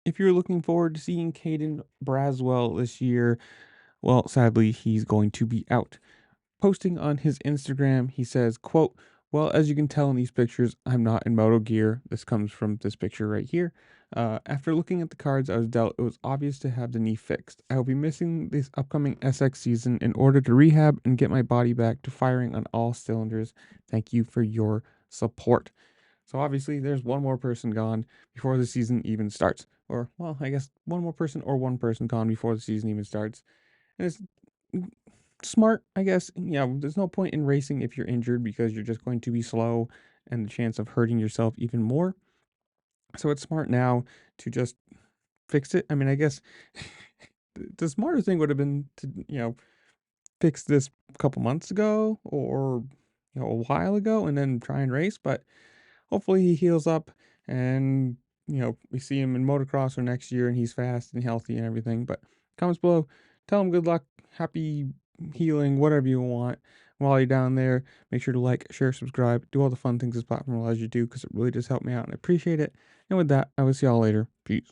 If you're looking forward to seeing Caden Braswell this year, well, sadly, he's going to be out. Posting on his Instagram, he says, quote, "Well, as you can tell in these pictures, I'm not in moto gear." This comes from this picture right here. After looking at the cards I was dealt, it was obvious to have the knee fixed. I will be missing this upcoming SX season in order to rehab and get my body back to firing on all cylinders. Thank you for your support. So obviously, there's one more person gone before the season even starts. Or, well, I guess one more person or one person gone before the season even starts. And it's smart, I guess. Yeah, there's no point in racing if you're injured because you're just going to be slow and the chance of hurting yourself even more. So it's smart now to just fix it. I mean, I guess the smarter thing would have been to, fix this a couple months ago or, a while ago and then try and race. But hopefully he heals up and, we see him in motocross or next year and he's fast and healthy and everything. But comments below, tell him good luck, happy healing, whatever you want. While you're down there, make sure to like, share, subscribe, do all the fun things this platform allows you to do because it really does help me out and I appreciate it. And with that, I will see y'all later. Peace.